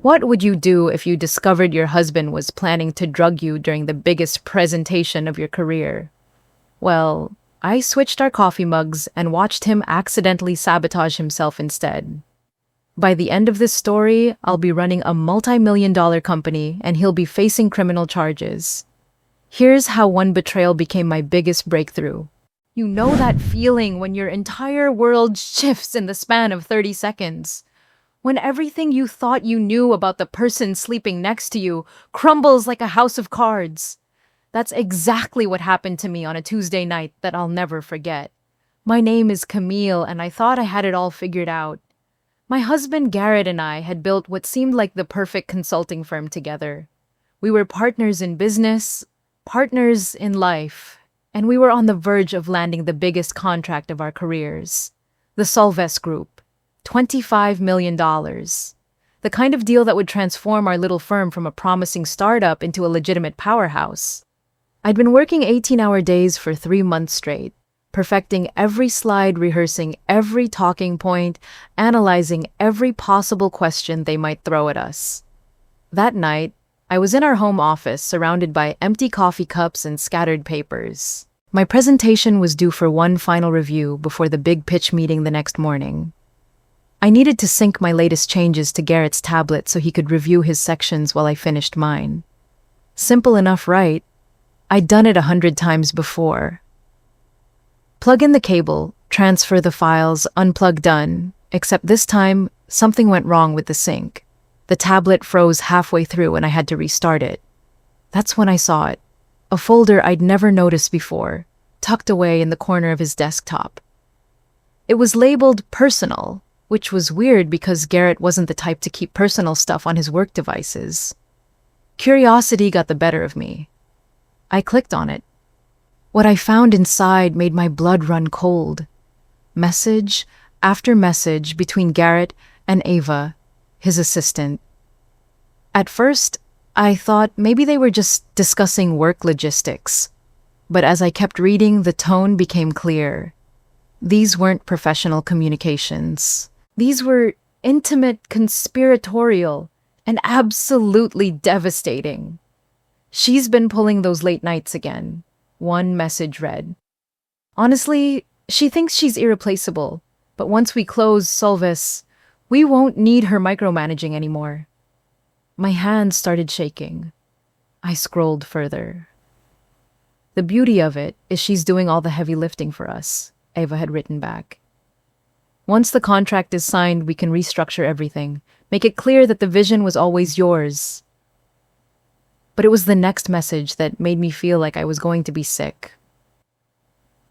What would you do if you discovered your husband was planning to drug you during the biggest presentation of your career? Well, I switched our coffee mugs and watched him accidentally sabotage himself instead. By the end of this story, I'll be running a multi-million-dollar company and he'll be facing criminal charges. Here's how one betrayal became my biggest breakthrough. You know that feeling when your entire world shifts in the span of 30 seconds? When everything you thought you knew about the person sleeping next to you crumbles like a house of cards. That's exactly what happened to me on a Tuesday night that I'll never forget. My name is Camille, and I thought I had it all figured out. My husband Garrett and I had built what seemed like the perfect consulting firm together. We were partners in business, partners in life, and we were on the verge of landing the biggest contract of our careers, the Solves Group, $25 million. The kind of deal that would transform our little firm from a promising startup into a legitimate powerhouse. I'd been working 18-hour days for 3 months straight, perfecting every slide, rehearsing every talking point, analyzing every possible question they might throw at us. That night, I was in our home office surrounded by empty coffee cups and scattered papers. My presentation was due for one final review before the big pitch meeting the next morning. I needed to sync my latest changes to Garrett's tablet so he could review his sections while I finished mine. Simple enough, right? I'd done it 100 times before. Plug in the cable, transfer the files, unplug, done. Except this time, something went wrong with the sync. The tablet froze halfway through and I had to restart it. That's when I saw it. A folder I'd never noticed before, tucked away in the corner of his desktop. It was labeled personal, which was weird because Garrett wasn't the type to keep personal stuff on his work devices. Curiosity got the better of me. I clicked on it. What I found inside made my blood run cold. Message after message between Garrett and Ava, his assistant. At first, I thought maybe they were just discussing work logistics. But as I kept reading, the tone became clear. These weren't professional communications. These were intimate, conspiratorial, and absolutely devastating. She's been pulling those late nights again. One message read. Honestly, she thinks she's irreplaceable, but once we close Solves, we won't need her micromanaging anymore. My hands started shaking. I scrolled further. The beauty of it is she's doing all the heavy lifting for us, Ava had written back. Once the contract is signed, we can restructure everything, make it clear that the vision was always yours. But it was the next message that made me feel like I was going to be sick.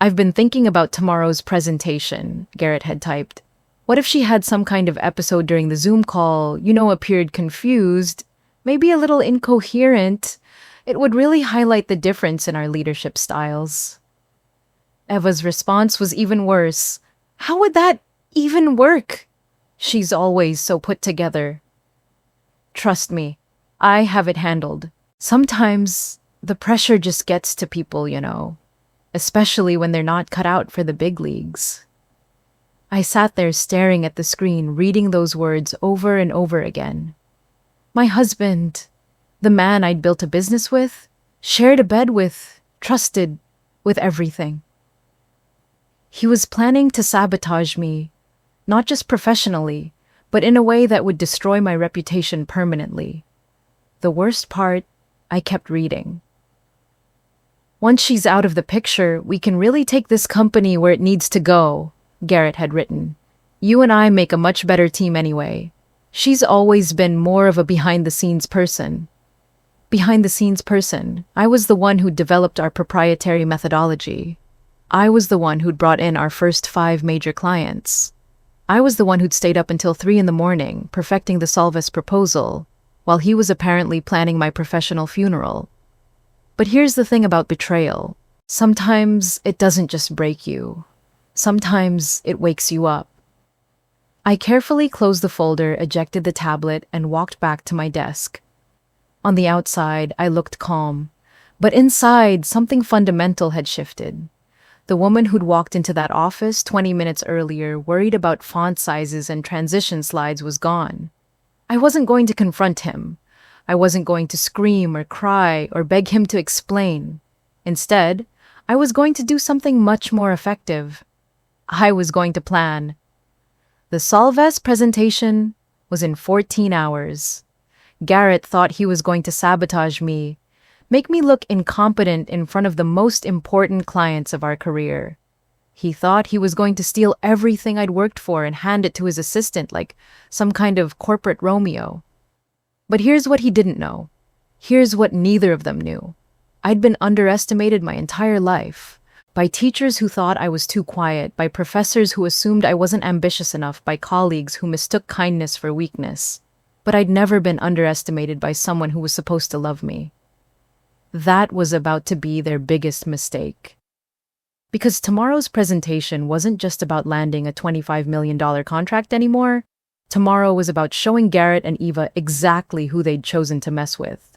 I've been thinking about tomorrow's presentation, Garrett had typed. What if she had some kind of episode during the Zoom call, appeared confused, maybe a little incoherent? It would really highlight the difference in our leadership styles. Eva's response was even worse. How would that even work? She's always so put together. Trust me, I have it handled. Sometimes the pressure just gets to people, especially when they're not cut out for the big leagues. I sat there staring at the screen, reading those words over and over again. My husband, the man I'd built a business with, shared a bed with, trusted with everything. He was planning to sabotage me, not just professionally, but in a way that would destroy my reputation permanently. The worst part, I kept reading. Once she's out of the picture, we can really take this company where it needs to go, Garrett had written. You and I make a much better team anyway. She's always been more of a behind-the-scenes person. Behind-the-scenes person. I was the one who developed our proprietary methodology. I was the one who'd brought in our first 5 major clients. I was the one who'd stayed up until 3 a.m, perfecting the Solves proposal, while he was apparently planning my professional funeral. But here's the thing about betrayal. Sometimes it doesn't just break you. Sometimes it wakes you up. I carefully closed the folder, ejected the tablet, and walked back to my desk. On the outside, I looked calm, but inside, something fundamental had shifted. The woman who'd walked into that office 20 minutes earlier, worried about font sizes and transition slides, was gone. I wasn't going to confront him. I wasn't going to scream or cry or beg him to explain. Instead, I was going to do something much more effective. I was going to plan. The Solves presentation was in 14 hours. Garrett thought he was going to sabotage me, make me look incompetent in front of the most important clients of our career. He thought he was going to steal everything I'd worked for and hand it to his assistant like some kind of corporate Romeo. But here's what he didn't know. Here's what neither of them knew. I'd been underestimated my entire life. By teachers who thought I was too quiet, by professors who assumed I wasn't ambitious enough, by colleagues who mistook kindness for weakness. But I'd never been underestimated by someone who was supposed to love me. That was about to be their biggest mistake. Because tomorrow's presentation wasn't just about landing a $25 million contract anymore. Tomorrow was about showing Garrett and Eva exactly who they'd chosen to mess with.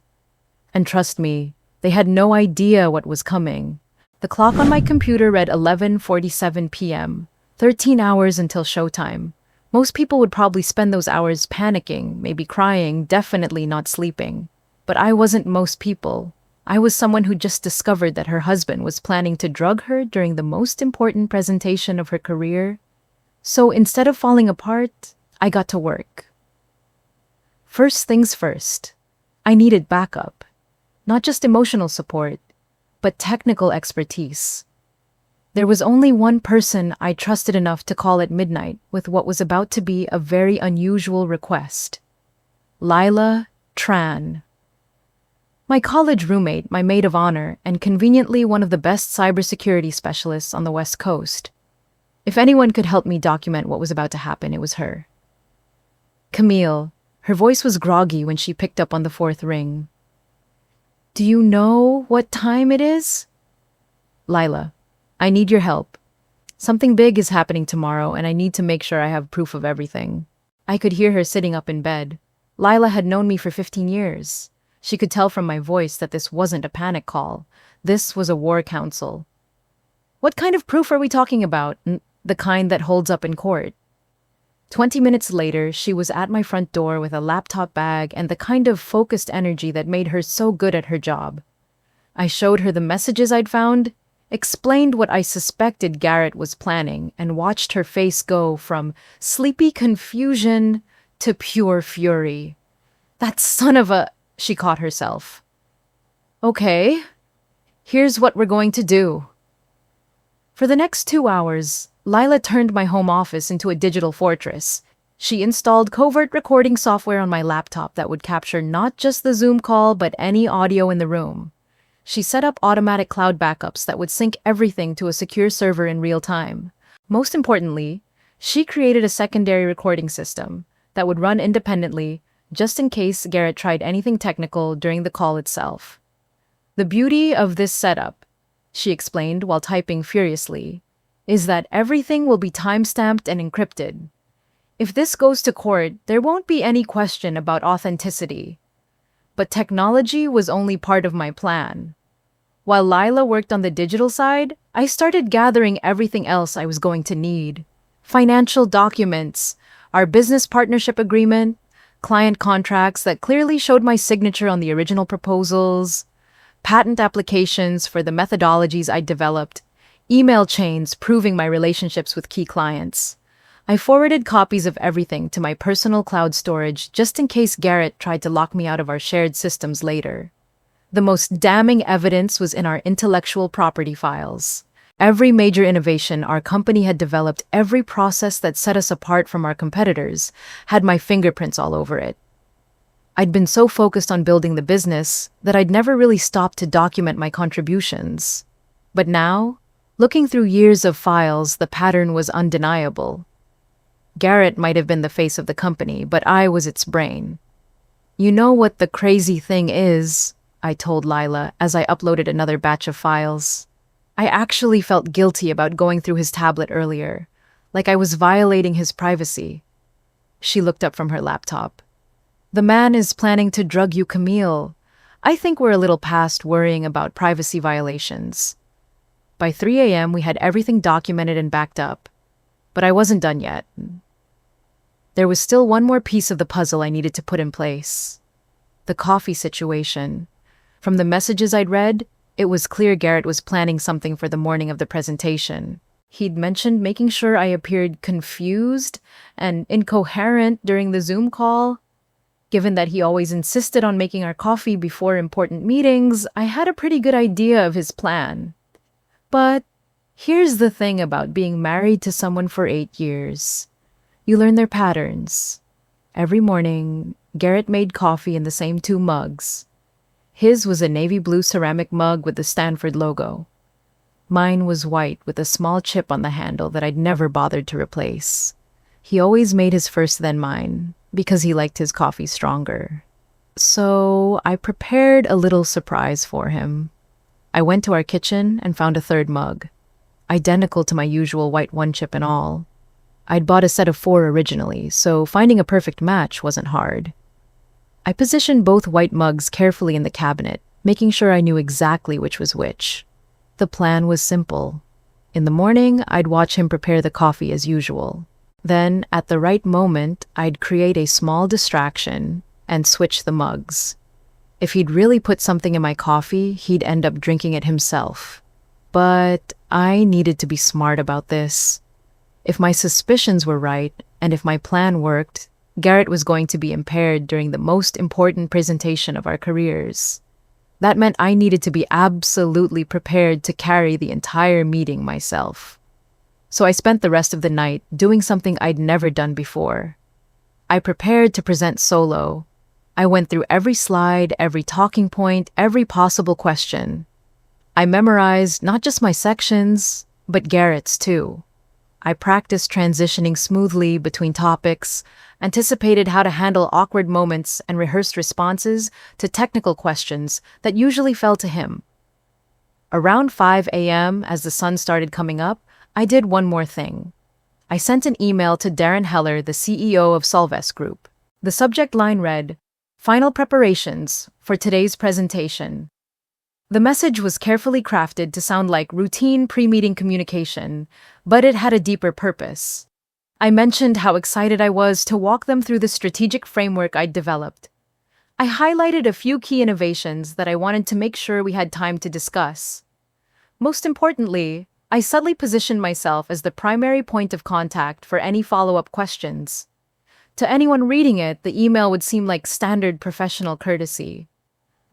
And trust me, they had no idea what was coming. The clock on my computer read 11:47 p.m., 13 hours until showtime. Most people would probably spend those hours panicking, maybe crying, definitely not sleeping. But I wasn't most people. I was someone who just discovered that her husband was planning to drug her during the most important presentation of her career. So instead of falling apart, I got to work. First things first, I needed backup. Not just emotional support, but technical expertise. There was only one person I trusted enough to call at midnight with what was about to be a very unusual request. Lila Tran. My college roommate, my maid of honor, and conveniently one of the best cybersecurity specialists on the West Coast. If anyone could help me document what was about to happen, it was her. Camille. Her voice was groggy when she picked up on the fourth ring. Do you know what time it is? Lila. I need your help. Something big is happening tomorrow, and I need to make sure I have proof of everything. I could hear her sitting up in bed. Lila had known me for 15 years. She could tell from my voice that this wasn't a panic call. This was a war council. What kind of proof are we talking about? The kind that holds up in court. 20 minutes later, she was at my front door with a laptop bag and the kind of focused energy that made her so good at her job. I showed her the messages I'd found, explained what I suspected Garrett was planning, and watched her face go from sleepy confusion to pure fury. That son of a... She caught herself. Okay, here's what we're going to do. For the next 2 hours, Lila turned my home office into a digital fortress. She installed covert recording software on my laptop that would capture not just the Zoom call, but any audio in the room. She set up automatic cloud backups that would sync everything to a secure server in real time. Most importantly, she created a secondary recording system that would run independently just in case Garrett tried anything technical during the call itself. The beauty of this setup, she explained while typing furiously, is that everything will be timestamped and encrypted. If this goes to court, there won't be any question about authenticity. But technology was only part of my plan. While Lila worked on the digital side, I started gathering everything else I was going to need. Financial documents, our business partnership agreement, client contracts that clearly showed my signature on the original proposals, patent applications for the methodologies I developed, email chains proving my relationships with key clients. I forwarded copies of everything to my personal cloud storage just in case Garrett tried to lock me out of our shared systems later. The most damning evidence was in our intellectual property files. Every major innovation our company had developed, every process that set us apart from our competitors, had my fingerprints all over it. I'd been so focused on building the business that I'd never really stopped to document my contributions. But now, looking through years of files, the pattern was undeniable. Garrett might have been the face of the company, but I was its brain. You know what the crazy thing is, I told Lila as I uploaded another batch of files. I actually felt guilty about going through his tablet earlier, like I was violating his privacy. She looked up from her laptop. The man is planning to drug you, Camille. I think we're a little past worrying about privacy violations. By 3 a.m., we had everything documented and backed up. But I wasn't done yet. There was still one more piece of the puzzle I needed to put in place. The coffee situation. From the messages I'd read, it was clear Garrett was planning something for the morning of the presentation. He'd mentioned making sure I appeared confused and incoherent during the Zoom call. Given that he always insisted on making our coffee before important meetings, I had a pretty good idea of his plan. But here's the thing about being married to someone for 8 years. You learn their patterns. Every morning, Garrett made coffee in the same 2 mugs. His was a navy blue ceramic mug with the Stanford logo. Mine was white with a small chip on the handle that I'd never bothered to replace. He always made his first then mine, because he liked his coffee stronger. So I prepared a little surprise for him. I went to our kitchen and found a 3rd mug, identical to my usual white 1 chip and all. I'd bought a set of 4 originally, so finding a perfect match wasn't hard. I positioned both white mugs carefully in the cabinet, making sure I knew exactly which was which. The plan was simple. In the morning, I'd watch him prepare the coffee as usual. Then, at the right moment, I'd create a small distraction and switch the mugs. If he'd really put something in my coffee, he'd end up drinking it himself. But I needed to be smart about this. If my suspicions were right, and if my plan worked, Garrett was going to be impaired during the most important presentation of our careers. That meant I needed to be absolutely prepared to carry the entire meeting myself. So I spent the rest of the night doing something I'd never done before. I prepared to present solo. I went through every slide, every talking point, every possible question. I memorized not just my sections, but Garrett's too. I practiced transitioning smoothly between topics, anticipated how to handle awkward moments, and rehearsed responses to technical questions that usually fell to him. Around 5 a.m., as the sun started coming up, I did one more thing. I sent an email to Darren Heller, the CEO of Solvest Group. The subject line read, "Final preparations for today's presentation." The message was carefully crafted to sound like routine pre-meeting communication, but it had a deeper purpose. I mentioned how excited I was to walk them through the strategic framework I'd developed. I highlighted a few key innovations that I wanted to make sure we had time to discuss. Most importantly, I subtly positioned myself as the primary point of contact for any follow-up questions. To anyone reading it, the email would seem like standard professional courtesy.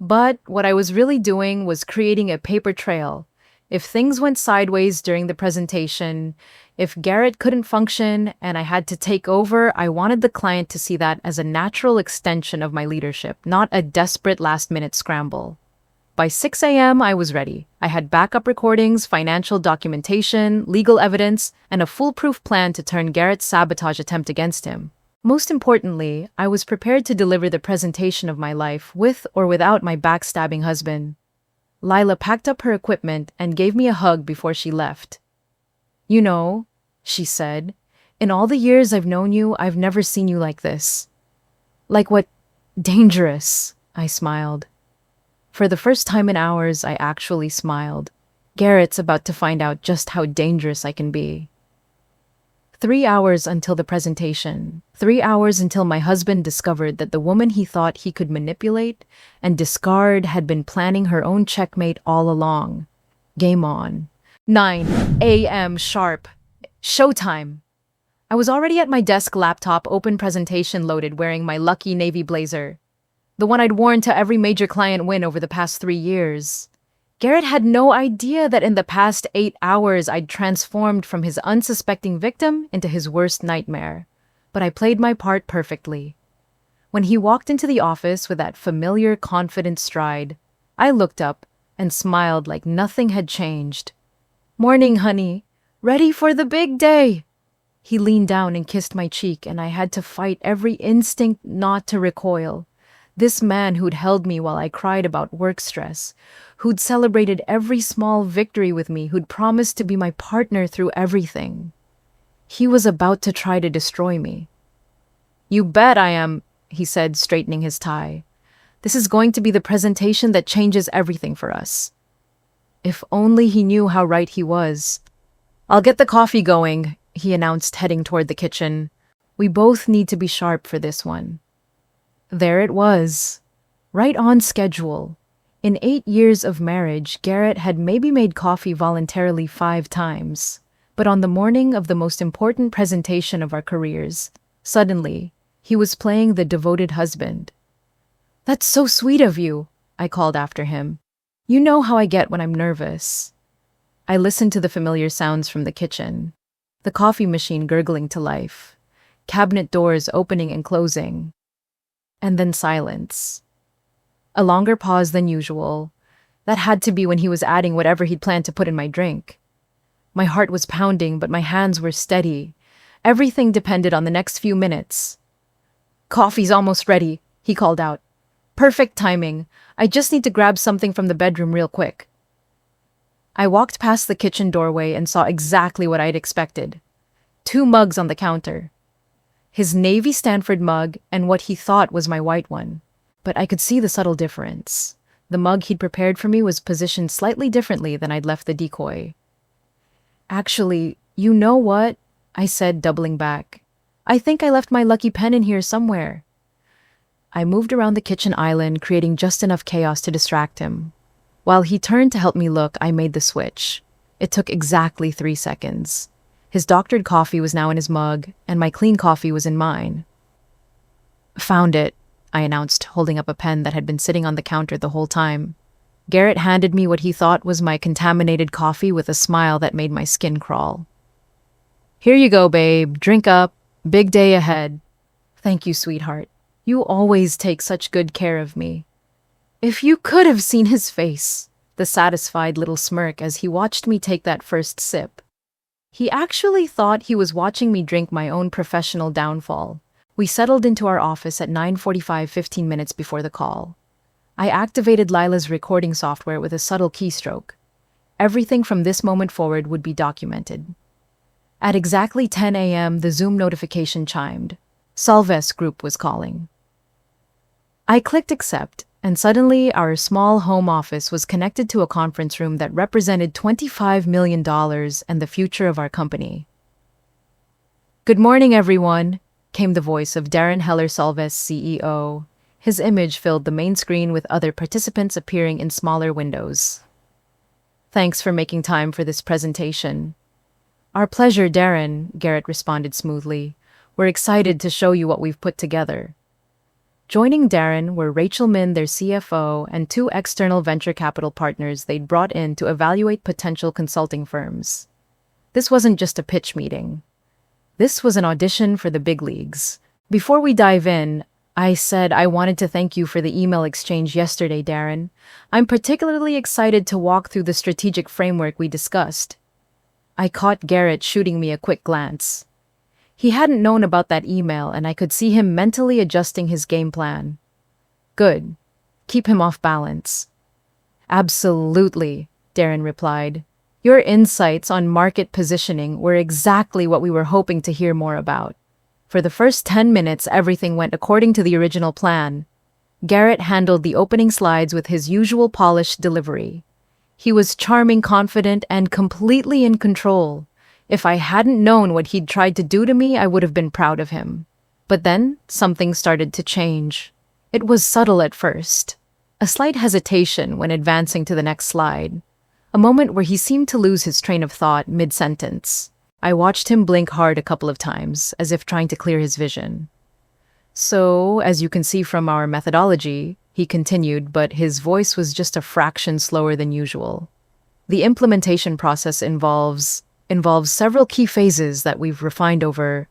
But what I was really doing was creating a paper trail. If things went sideways during the presentation, if Garrett couldn't function and I had to take over, I wanted the client to see that as a natural extension of my leadership, not a desperate last-minute scramble. By 6 a.m., I was ready. I had backup recordings, financial documentation, legal evidence, and a foolproof plan to turn Garrett's sabotage attempt against him. Most importantly, I was prepared to deliver the presentation of my life with or without my backstabbing husband. Lila packed up her equipment and gave me a hug before she left. "You know," she said, "in all the years I've known you, I've never seen you like this." "Like what? Dangerous," I smiled. For the first time in hours, I actually smiled. Garrett's about to find out just how dangerous I can be. 3 hours until the presentation. 3 hours until my husband discovered that the woman he thought he could manipulate and discard had been planning her own checkmate all along. Game on. 9 a.m. sharp. Showtime. I was already at my desk, laptop open, presentation loaded, wearing my lucky navy blazer. The one I'd worn to every major client win over the past 3 years. Garrett had no idea that in the past 8 hours I'd transformed from his unsuspecting victim into his worst nightmare. But I played my part perfectly. When he walked into the office with that familiar, confident stride, I looked up and smiled like nothing had changed. "Morning, honey. Ready for the big day." He leaned down and kissed my cheek, and I had to fight every instinct not to recoil. This man who'd held me while I cried about work stress, who'd celebrated every small victory with me, who'd promised to be my partner through everything. He was about to try to destroy me. "You bet I am," he said, straightening his tie. "This is going to be the presentation that changes everything for us." If only he knew how right he was. "I'll get the coffee going," he announced, heading toward the kitchen. We both need to be sharp for this one. There it was, right on schedule. In 8 years of marriage, Garrett had maybe made coffee voluntarily 5 times. But on the morning of the most important presentation of our careers, suddenly, he was playing the devoted husband. "That's so sweet of you," I called after him. "You know how I get when I'm nervous." I listened to the familiar sounds from the kitchen. The coffee machine gurgling to life, cabinet doors opening and closing, and then silence. A longer pause than usual. That had to be when he was adding whatever he'd planned to put in my drink. My heart was pounding, but my hands were steady. Everything depended on the next few minutes. "Coffee's almost ready," he called out. "Perfect timing. I just need to grab something from the bedroom real quick." I walked past the kitchen doorway and saw exactly what I'd expected. 2 mugs on the counter. His navy Stanford mug and what he thought was my white one. But I could see the subtle difference. The mug he'd prepared for me was positioned slightly differently than I'd left the decoy. "Actually, you know what?" I said, doubling back. "I think I left my lucky pen in here somewhere." I moved around the kitchen island, creating just enough chaos to distract him. While he turned to help me look, I made the switch. It took exactly 3 seconds. His doctored coffee was now in his mug, and my clean coffee was in mine. "Found it," I announced, holding up a pen that had been sitting on the counter the whole time. Garrett handed me what he thought was my contaminated coffee with a smile that made my skin crawl. "Here you go, babe. Drink up. Big day ahead." "Thank you, sweetheart. You always take such good care of me." If you could have seen his face, the satisfied little smirk as he watched me take that first sip. He actually thought he was watching me drink my own professional downfall. We settled into our office at 9:45, 15 minutes before the call. I activated Lila's recording software with a subtle keystroke. Everything from this moment forward would be documented. At exactly 10 a.m., the Zoom notification chimed. Solves Group was calling. I clicked accept, and suddenly our small home office was connected to a conference room that represented $25 million and the future of our company. "Good morning, everyone," came the voice of Darren Heller Solves, CEO. His image filled the main screen with other participants appearing in smaller windows. "Thanks for making time for this presentation." "Our pleasure, Darren," Garrett responded smoothly. "We're excited to show you what we've put together." Joining Darren were Rachel Min, their CFO, and 2 external venture capital partners they'd brought in to evaluate potential consulting firms. This wasn't just a pitch meeting. This was an audition for the big leagues. Before we dive in, I said I wanted to thank you for the email exchange yesterday, Darren. I'm particularly excited to walk through the strategic framework we discussed. I caught Garrett shooting me a quick glance. He hadn't known about that email, and I could see him mentally adjusting his game plan. Good. Keep him off balance. Absolutely, Darren replied. Your insights on market positioning were exactly what we were hoping to hear more about. For the first 10 minutes, everything went according to the original plan. Garrett handled the opening slides with his usual polished delivery. He was charming, confident, and completely in control. If I hadn't known what he'd tried to do to me, I would have been proud of him. But then, something started to change. It was subtle at first. A slight hesitation when advancing to the next slide. A moment where he seemed to lose his train of thought mid-sentence. I watched him blink hard a couple of times, as if trying to clear his vision. So, as you can see from our methodology, he continued, but his voice was just a fraction slower than usual. The implementation process involves several key phases that we've refined over.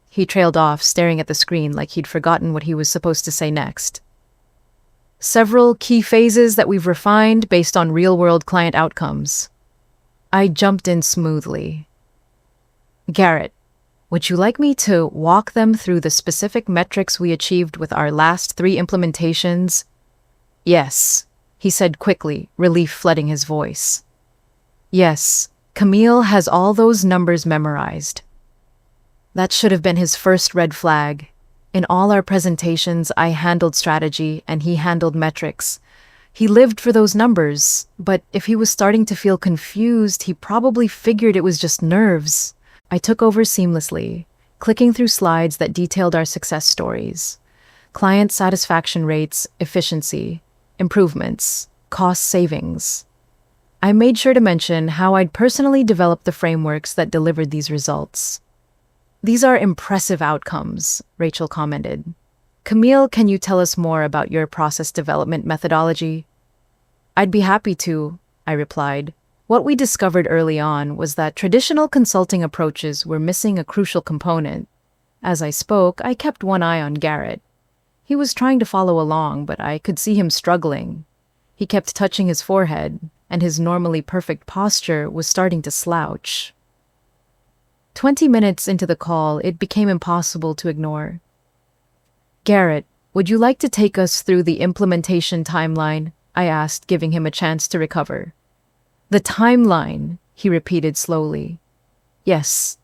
He trailed off, staring at the screen like he'd forgotten what he was supposed to say next. Several key phases that we've refined based on real-world client outcomes. I jumped in smoothly. Garrett, would you like me to walk them through the specific metrics we achieved with our last 3 implementations? Yes, he said quickly, relief flooding his voice. Yes, Camille has all those numbers memorized. That should have been his first red flag. In all our presentations, I handled strategy and he handled metrics. He lived for those numbers, but if he was starting to feel confused, he probably figured it was just nerves. I took over seamlessly, clicking through slides that detailed our success stories. Client satisfaction rates, efficiency, improvements, cost savings. I made sure to mention how I'd personally developed the frameworks that delivered these results. "These are impressive outcomes," Rachel commented. "Camille, can you tell us more about your process development methodology?" "I'd be happy to," I replied. What we discovered early on was that traditional consulting approaches were missing a crucial component. As I spoke, I kept one eye on Garrett. He was trying to follow along, but I could see him struggling. He kept touching his forehead, and his normally perfect posture was starting to slouch. 20 minutes into the call, it became impossible to ignore. "Garrett, would you like to take us through the implementation timeline?" I asked, giving him a chance to recover. "The timeline," he repeated slowly. "Yes,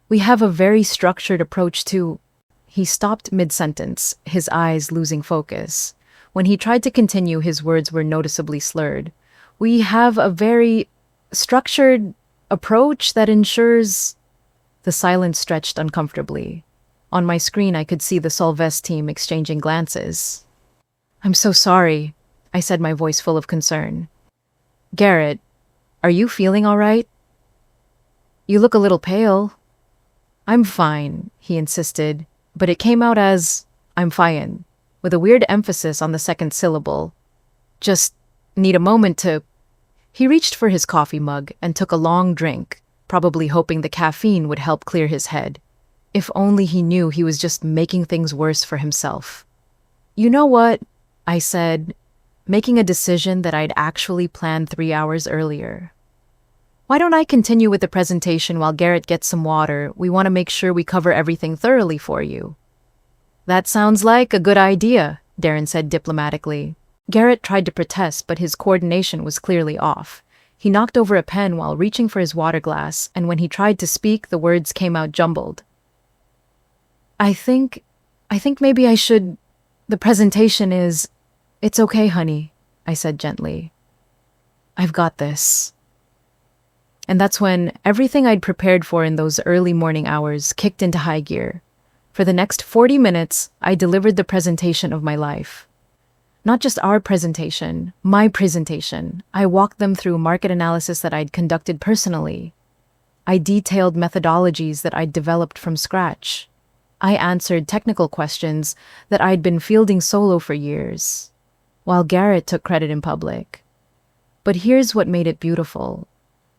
we have a very structured approach to—" He stopped mid-sentence, his eyes losing focus. When he tried to continue, his words were noticeably slurred. "We have a very structured approach that ensures—" The silence stretched uncomfortably. On my screen, I could see the Solvest team exchanging glances. "I'm so sorry," I said, my voice full of concern. "Garrett, are you feeling all right? You look a little pale." "I'm fine," he insisted, but it came out as, "I'm fine," with a weird emphasis on the second syllable. "Just need a moment to—" He reached for his coffee mug and took a long drink, probably hoping the caffeine would help clear his head. If only he knew he was just making things worse for himself. "You know what?" I said, making a decision that I'd actually planned 3 hours earlier. "Why don't I continue with the presentation while Garrett gets some water? We want to make sure we cover everything thoroughly for you." "That sounds like a good idea," Darren said diplomatically. Garrett tried to protest, but his coordination was clearly off. He knocked over a pen while reaching for his water glass, and when he tried to speak, the words came out jumbled. I think maybe I should— The presentation is— It's okay, honey," I said gently. "I've got this." And that's when everything I'd prepared for in those early morning hours kicked into high gear. For the next 40 minutes, I delivered the presentation of my life. Not just our presentation, my presentation. I walked them through market analysis that I'd conducted personally. I detailed methodologies that I'd developed from scratch. I answered technical questions that I'd been fielding solo for years, while Garrett took credit in public. But here's what made it beautiful.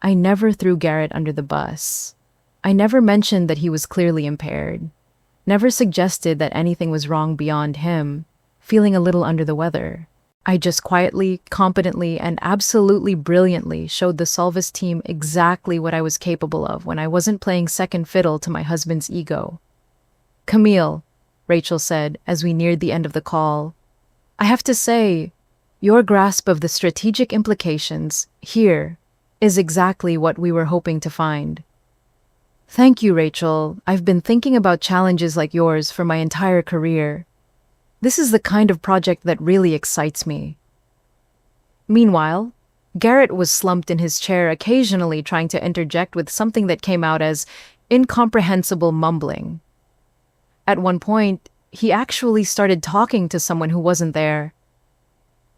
I never threw Garrett under the bus. I never mentioned that he was clearly impaired. Never suggested that anything was wrong beyond him, feeling a little under the weather. I just quietly, competently, and absolutely brilliantly showed the Solvest team exactly what I was capable of when I wasn't playing second fiddle to my husband's ego. "Camille," Rachel said as we neared the end of the call, "I have to say, your grasp of the strategic implications here is exactly what we were hoping to find." "Thank you, Rachel. I've been thinking about challenges like yours for my entire career. This is the kind of project that really excites me." Meanwhile, Garrett was slumped in his chair, occasionally trying to interject with something that came out as incomprehensible mumbling. At one point, he actually started talking to someone who wasn't there.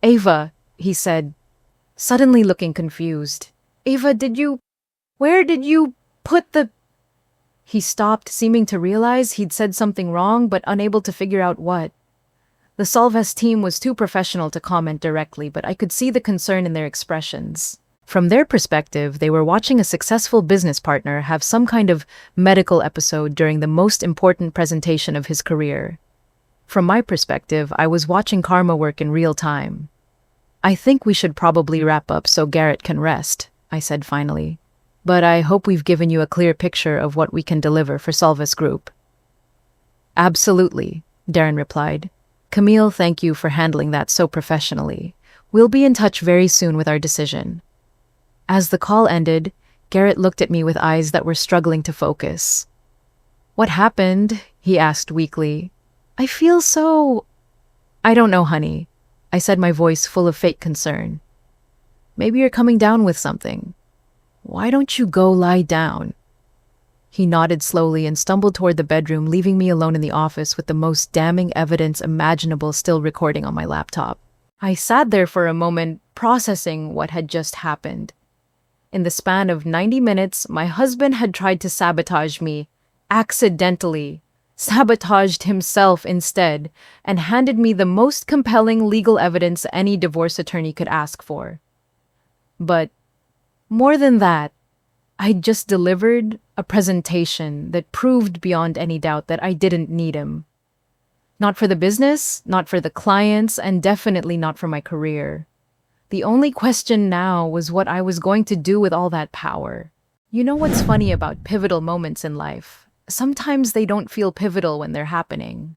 "Ava," he said, suddenly looking confused. "Ava, where did you put the—" He stopped, seeming to realize he'd said something wrong, but unable to figure out what. The Solvest team was too professional to comment directly, but I could see the concern in their expressions. From their perspective, they were watching a successful business partner have some kind of medical episode during the most important presentation of his career. From my perspective, I was watching karma work in real time. "I think we should probably wrap up so Garrett can rest," I said finally. "But I hope we've given you a clear picture of what we can deliver for Solvest Group." "Absolutely," Darren replied. "Camille, thank you for handling that so professionally. We'll be in touch very soon with our decision." As the call ended, Garrett looked at me with eyes that were struggling to focus. "What happened?" he asked weakly. "I feel so—" "I don't know, honey," I said, my voice full of fake concern. "Maybe you're coming down with something. Why don't you go lie down?" He nodded slowly and stumbled toward the bedroom, leaving me alone in the office with the most damning evidence imaginable still recording on my laptop. I sat there for a moment, processing what had just happened. In the span of 90 minutes, my husband had tried to sabotage me, accidentally, sabotaged himself instead, and handed me the most compelling legal evidence any divorce attorney could ask for. But more than that, I just delivered a presentation that proved beyond any doubt that I didn't need him. Not for the business, not for the clients, and definitely not for my career. The only question now was what I was going to do with all that power. You know what's funny about pivotal moments in life? Sometimes they don't feel pivotal when they're happening.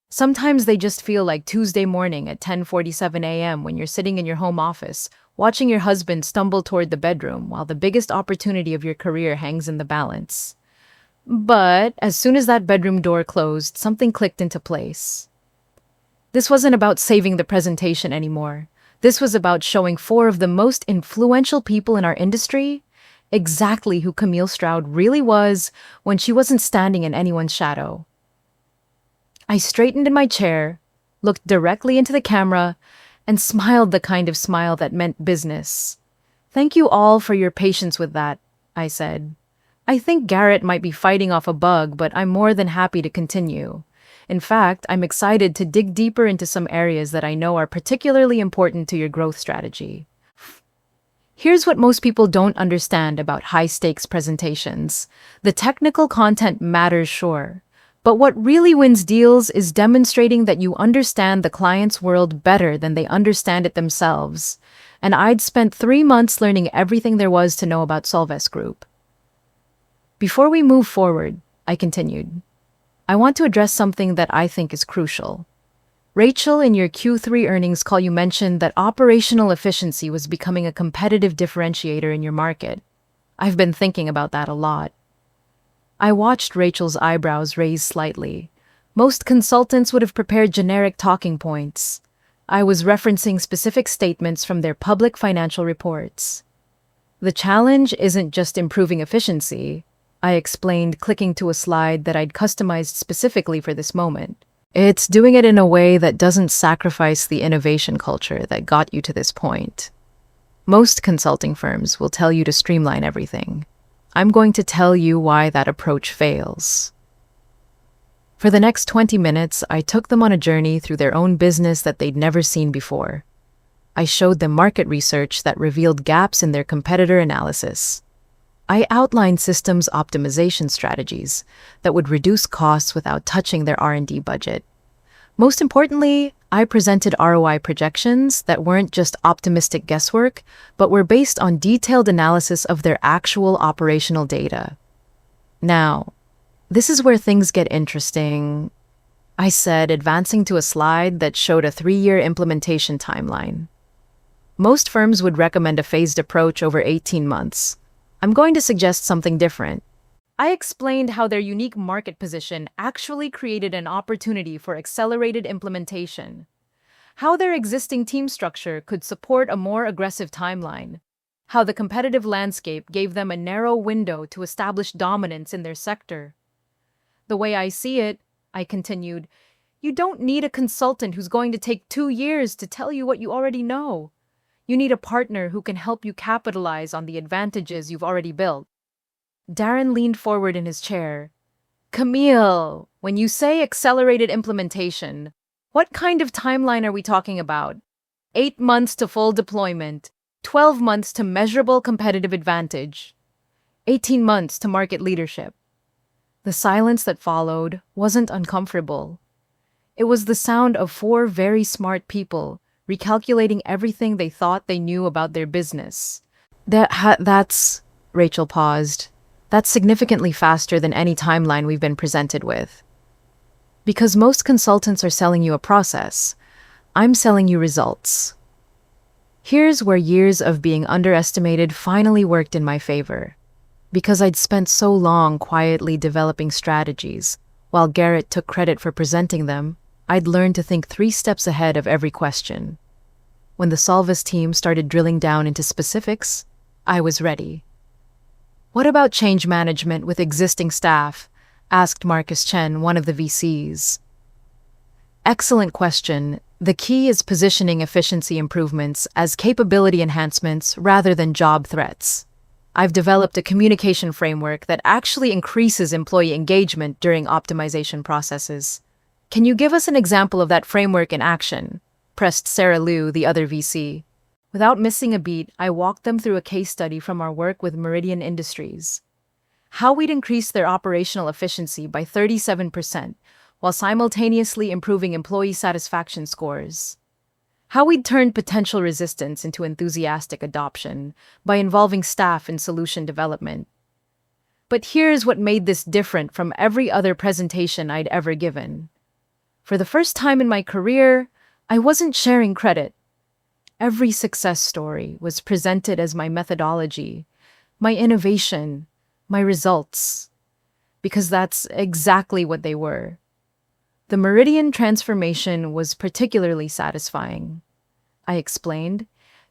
Sometimes they just feel like Tuesday morning at 10:47 a.m. when you're sitting in your home office, watching your husband stumble toward the bedroom while the biggest opportunity of your career hangs in the balance. But as soon as that bedroom door closed, something clicked into place. This wasn't about saving the presentation anymore. This was about showing four of the most influential people in our industry exactly who Camille Stroud really was when she wasn't standing in anyone's shadow. I straightened in my chair, looked directly into the camera, and smiled the kind of smile that meant business. "Thank you all for your patience with that," I said. "I think Garrett might be fighting off a bug, but I'm more than happy to continue. In fact, I'm excited to dig deeper into some areas that I know are particularly important to your growth strategy." Here's what most people don't understand about high-stakes presentations. The technical content matters, sure, but what really wins deals is demonstrating that you understand the client's world better than they understand it themselves. And I'd spent 3 months learning everything there was to know about Solves Group. Before we move forward, I continued, I want to address something that I think is crucial. Rachel, in your Q3 earnings call, you mentioned that operational efficiency was becoming a competitive differentiator in your market. I've been thinking about that a lot. I watched Rachel's eyebrows raise slightly. Most consultants would have prepared generic talking points. I was referencing specific statements from their public financial reports. The challenge isn't just improving efficiency, I explained, clicking to a slide that I'd customized specifically for this moment. It's doing it in a way that doesn't sacrifice the innovation culture that got you to this point. Most consulting firms will tell you to streamline everything. I'm going to tell you why that approach fails. For the next 20 minutes, I took them on a journey through their own business that they'd never seen before. I showed them market research that revealed gaps in their competitor analysis. I outlined systems optimization strategies that would reduce costs without touching their R&D budget. Most importantly, I presented ROI projections that weren't just optimistic guesswork, but were based on detailed analysis of their actual operational data. Now, this is where things get interesting, I said, advancing to a slide that showed a 3-year implementation timeline. Most firms would recommend a phased approach over 18 months. I'm going to suggest something different. I explained how their unique market position actually created an opportunity for accelerated implementation, how their existing team structure could support a more aggressive timeline, how the competitive landscape gave them a narrow window to establish dominance in their sector. The way I see it, I continued, you don't need a consultant who's going to take 2 years to tell you what you already know. You need a partner who can help you capitalize on the advantages you've already built. Darren leaned forward in his chair. Camille, when you say accelerated implementation, what kind of timeline are we talking about? 8 months to full deployment, 12 months to measurable competitive advantage, 18 months to market leadership. The silence that followed wasn't uncomfortable. It was the sound of 4 very smart people recalculating everything they thought they knew about their business. That's, Rachel paused. That's significantly faster than any timeline we've been presented with. Because most consultants are selling you a process, I'm selling you results. Here's where years of being underestimated finally worked in my favor. Because I'd spent so long quietly developing strategies, while Garrett took credit for presenting them, I'd learned to think 3 steps ahead of every question. When the Solves team started drilling down into specifics, I was ready. What about change management with existing staff? Asked Marcus Chen, one of the VCs. Excellent question. The key is positioning efficiency improvements as capability enhancements rather than job threats. I've developed a communication framework that actually increases employee engagement during optimization processes. Can you give us an example of that framework in action? Pressed Sarah Liu, the other VC. Without missing a beat, I walked them through a case study from our work with Meridian Industries. How we'd increase their operational efficiency by 37%, while simultaneously improving employee satisfaction scores. How we'd turned potential resistance into enthusiastic adoption by involving staff in solution development. But here's what made this different from every other presentation I'd ever given. For the first time in my career, I wasn't sharing credit. Every success story was presented as my methodology, my innovation, my results, because that's exactly what they were. The Meridian transformation was particularly satisfying, I explained,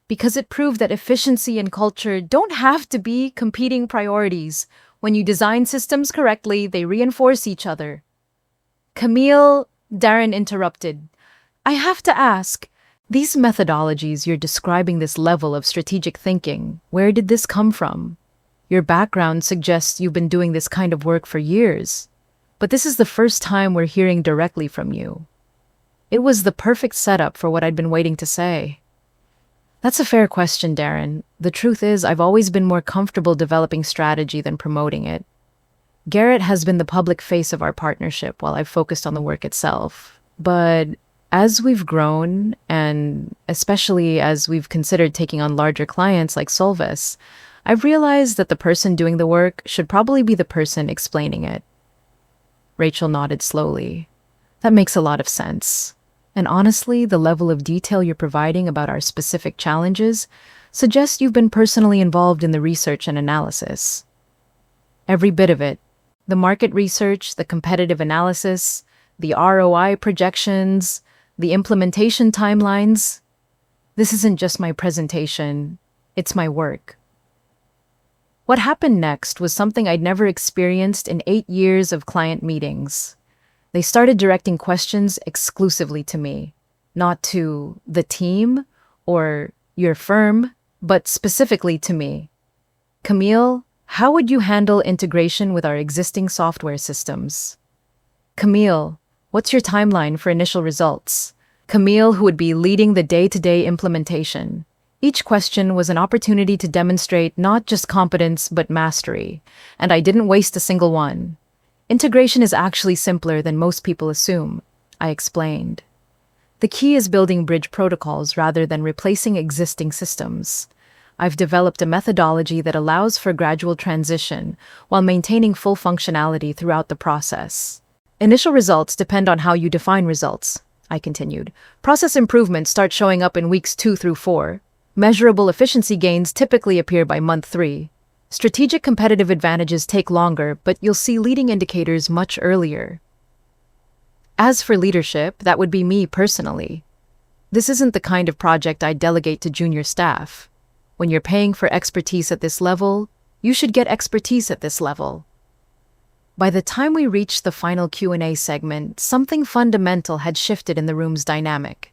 because it proved that efficiency and culture don't have to be competing priorities. When you design systems correctly, they reinforce each other. Camille, Darren interrupted. I have to ask, these methodologies you're describing, this level of strategic thinking, where did this come from? Your background suggests you've been doing this kind of work for years, but this is the first time we're hearing directly from you. It was the perfect setup for what I'd been waiting to say. That's a fair question, Darren. The truth is, I've always been more comfortable developing strategy than promoting it. Garrett has been the public face of our partnership while I've focused on the work itself. But as we've grown, and especially as we've considered taking on larger clients like Solvis, I've realized that the person doing the work should probably be the person explaining it. Rachel nodded slowly. That makes a lot of sense. And honestly, the level of detail you're providing about our specific challenges suggests you've been personally involved in the research and analysis. Every bit of it. The market research, the competitive analysis, the ROI projections, the implementation timelines. This isn't just my presentation, it's my work. What happened next was something I'd never experienced in 8 years of client meetings. They started directing questions exclusively to me, not to the team or your firm, but specifically to me. Camille, how would you handle integration with our existing software systems? Camille, what's your timeline for initial results? Camille, who would be leading the day-to-day implementation. Each question was an opportunity to demonstrate not just competence, but mastery, and I didn't waste a single one. Integration is actually simpler than most people assume, I explained. The key is building bridge protocols rather than replacing existing systems. I've developed a methodology that allows for gradual transition while maintaining full functionality throughout the process. Initial results depend on how you define results, I continued. Process improvements start showing up in weeks 2 through 4. Measurable efficiency gains typically appear by month 3. Strategic competitive advantages take longer, but you'll see leading indicators much earlier. As for leadership, that would be me personally. This isn't the kind of project I delegate to junior staff. When you're paying for expertise at this level, you should get expertise at this level. By the time we reached the final Q&A segment, something fundamental had shifted in the room's dynamic.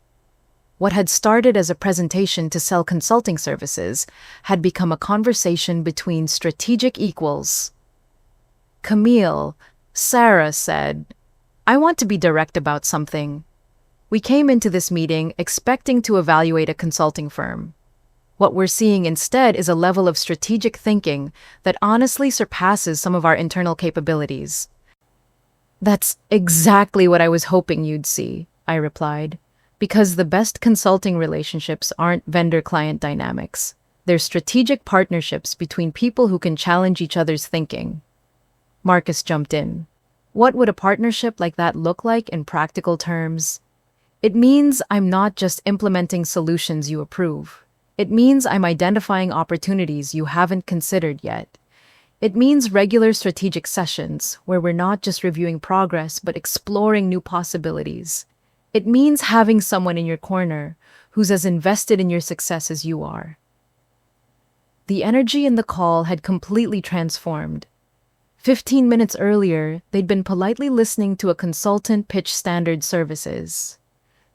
What had started as a presentation to sell consulting services had become a conversation between strategic equals. Camille, Sarah said, I want to be direct about something. We came into this meeting expecting to evaluate a consulting firm. What we're seeing instead is a level of strategic thinking that honestly surpasses some of our internal capabilities. That's exactly what I was hoping you'd see, I replied. Because the best consulting relationships aren't vendor-client dynamics. They're strategic partnerships between people who can challenge each other's thinking. Marcus jumped in. What would a partnership like that look like in practical terms? It means I'm not just implementing solutions you approve. It means I'm identifying opportunities you haven't considered yet. It means regular strategic sessions where we're not just reviewing progress but exploring new possibilities. It means having someone in your corner who's as invested in your success as you are. The energy in the call had completely transformed. 15 minutes earlier, they'd been politely listening to a consultant pitch standard services.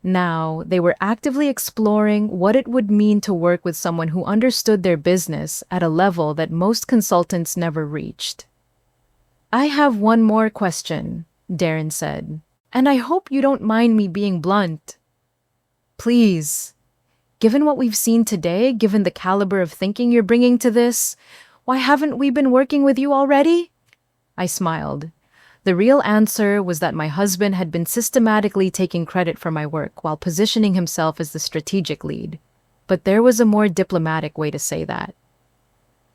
Now, they were actively exploring what it would mean to work with someone who understood their business at a level that most consultants never reached. "I have one more question," Darren said, "and I hope you don't mind me being blunt. Please, given what we've seen today, given the caliber of thinking you're bringing to this, why haven't we been working with you already?" I smiled. The real answer was that my husband had been systematically taking credit for my work while positioning himself as the strategic lead. But there was a more diplomatic way to say that.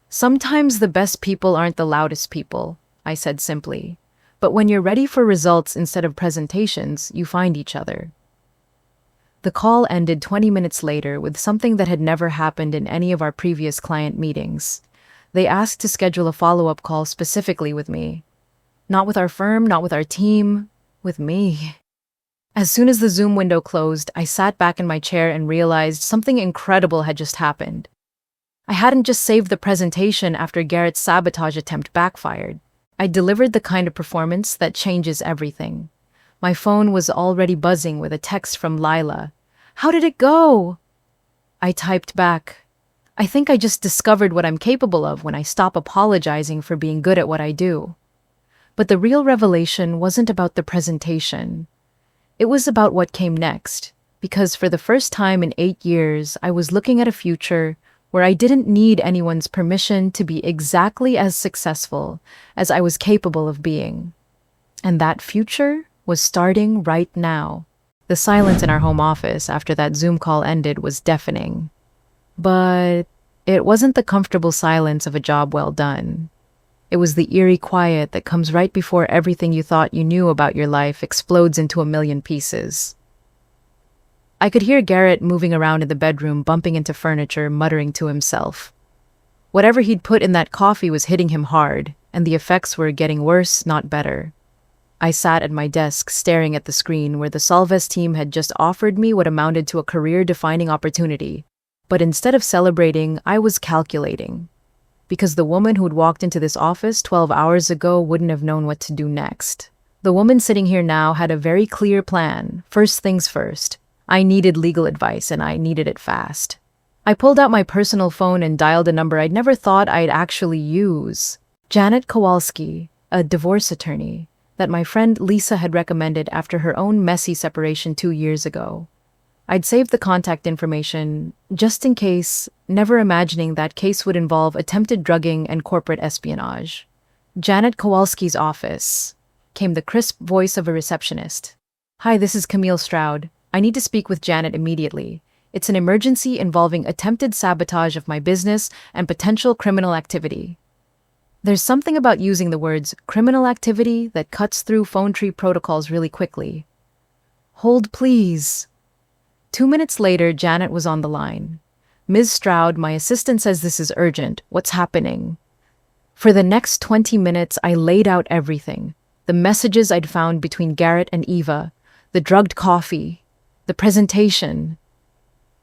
"Sometimes the best people aren't the loudest people," I said simply. "But when you're ready for results instead of presentations, you find each other." The call ended 20 minutes later with something that had never happened in any of our previous client meetings. They asked to schedule a follow-up call specifically with me. Not with our firm, not with our team, with me. As soon as the Zoom window closed, I sat back in my chair and realized something incredible had just happened. I hadn't just saved the presentation after Garrett's sabotage attempt backfired. I delivered the kind of performance that changes everything. My phone was already buzzing with a text from Lila. "How did it go?" I typed back, "I think I just discovered what I'm capable of when I stop apologizing for being good at what I do." But the real revelation wasn't about the presentation. It was about what came next, because for the first time in 8 years, I was looking at a future where I didn't need anyone's permission to be exactly as successful as I was capable of being. And that future was starting right now. The silence in our home office after that Zoom call ended was deafening. But it wasn't the comfortable silence of a job well done. It was the eerie quiet that comes right before everything you thought you knew about your life explodes into a million pieces. I could hear Garrett moving around in the bedroom, bumping into furniture, muttering to himself. Whatever he'd put in that coffee was hitting him hard, and the effects were getting worse, not better. I sat at my desk, staring at the screen where the Solves team had just offered me what amounted to a career-defining opportunity. But instead of celebrating, I was calculating. Because the woman who'd walked into this office 12 hours ago wouldn't have known what to do next. The woman sitting here now had a very clear plan. First things first. I needed legal advice, and I needed it fast. I pulled out my personal phone and dialed a number I'd never thought I'd actually use. Janet Kowalski, a divorce attorney, that my friend Lisa had recommended after her own messy separation 2 years ago. I'd saved the contact information just in case, never imagining that case would involve attempted drugging and corporate espionage. Janet Kowalski's office, came the crisp voice of a receptionist. "Hi, this is Camille Stroud. I need to speak with Janet immediately. It's an emergency involving attempted sabotage of my business and potential criminal activity." There's something about using the words criminal activity that cuts through phone tree protocols really quickly. "Hold, please." 2 minutes later, Janet was on the line. "Ms. Stroud, my assistant says this is urgent. What's happening?" For the next 20 minutes, I laid out everything. The messages I'd found between Garrett and Eva, the drugged coffee, the presentation,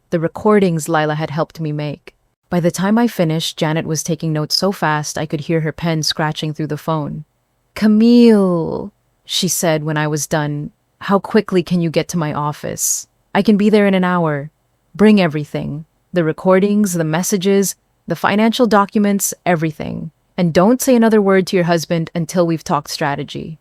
the recordings Lila had helped me make. By the time I finished, Janet was taking notes so fast I could hear her pen scratching through the phone. "Camille," she said when I was done, "how quickly can you get to my office? I can be there in an hour. Bring everything. The recordings, the messages, the financial documents, everything. And don't say another word to your husband until we've talked strategy."